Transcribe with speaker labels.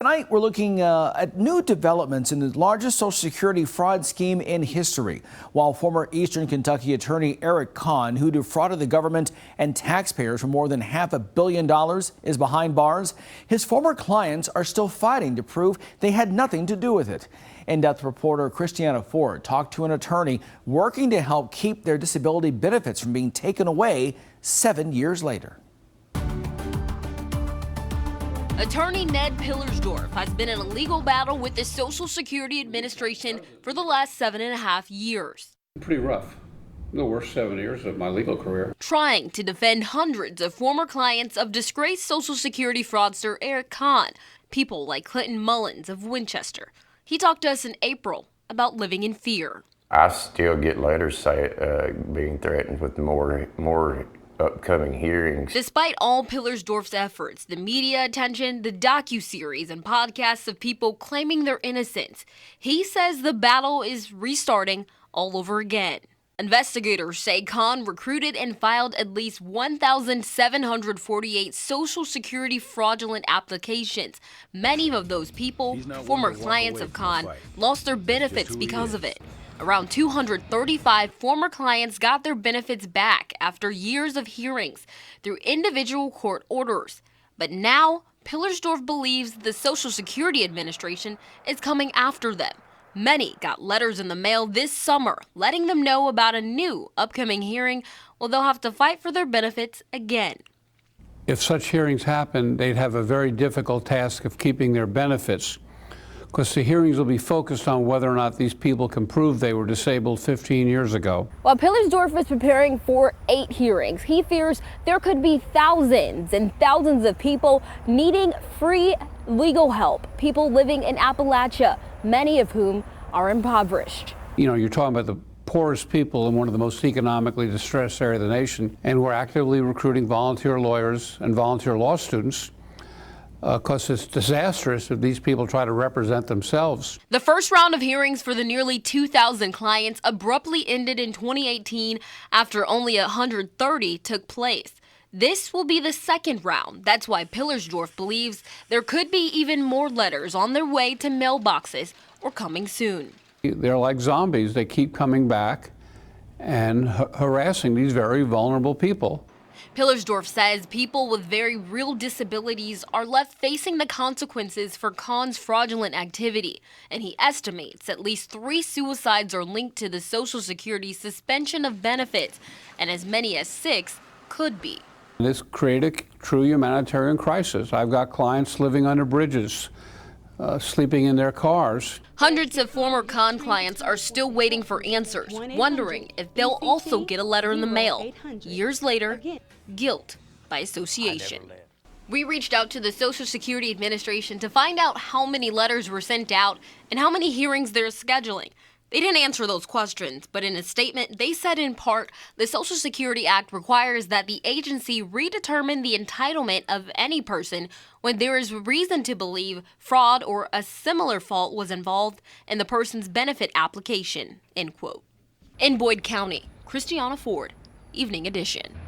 Speaker 1: Tonight, we're looking at new developments in the largest Social Security fraud scheme in history. While former Eastern Kentucky attorney Eric Conn, who defrauded the government and taxpayers for more than $500 million, is behind bars, his former clients are still fighting to prove they had nothing to do with it. In-depth reporter Christiana Ford talked to an attorney working to help keep their disability benefits from being taken away 7 years later.
Speaker 2: Attorney Ned Pillersdorf has been in a legal battle with the Social Security Administration for the last 7.5 years.
Speaker 3: Pretty rough. The worst 7 years of my legal career.
Speaker 2: Trying to defend hundreds of former clients of disgraced Social Security fraudster Eric Conn, people like Clinton Mullins of Winchester. He talked to us in April about living in fear.
Speaker 4: I still get letters being threatened with more upcoming hearings.
Speaker 2: Despite all Pillersdorf's efforts, the media attention, the docuseries, and podcasts of people claiming their innocence, he says the battle is restarting all over again. Investigators say Conn recruited and filed at least 1,748 Social Security fraudulent applications. Many of those people, former clients of Conn, lost their benefits because of it. Around 235 former clients got their benefits back after years of hearings through individual court orders. But now, Pillersdorf believes the Social Security Administration is coming after them. Many got letters in the mail this summer letting them know about a new upcoming hearing where they'll have to fight for their benefits again.
Speaker 3: If such hearings happen, they'd have a very difficult task of keeping their benefits, because the hearings will be focused on whether or not these people can prove they were disabled 15 years ago.
Speaker 2: While Pillersdorf is preparing for 8 hearings, he fears there could be thousands and thousands of people needing free legal help, people living in Appalachia, many of whom are impoverished.
Speaker 3: You know, you're talking about the poorest people in one of the most economically distressed areas of the nation, and we're actively recruiting volunteer lawyers and volunteer law students, because it's disastrous if these people try to represent themselves.
Speaker 2: The first round of hearings for the nearly 2,000 clients abruptly ended in 2018 after only 130 took place. This will be the second round. That's why Pillersdorf believes there could be even more letters on their way to mailboxes or coming soon.
Speaker 3: They're like zombies. They keep coming back and harassing these very vulnerable people.
Speaker 2: Pillersdorf says people with very real disabilities are left facing the consequences for Conn's fraudulent activity, and he estimates at least 3 suicides are linked to the Social Security suspension of benefits, and as many as 6 could be.
Speaker 3: This created a true humanitarian crisis. I've got clients living under bridges, sleeping in their cars.
Speaker 2: Hundreds of former Conn clients are still waiting for answers, wondering if they'll also get a letter in the mail. Years later, guilt by association. We reached out to the Social Security Administration to find out how many letters were sent out and how many hearings they're scheduling. They didn't answer those questions, but in a statement, they said in part, the Social Security Act requires that the agency redetermine the entitlement of any person when there is reason to believe fraud or a similar fault was involved in the person's benefit application, end quote. In Boyd County, Christiana Ford, Evening Edition.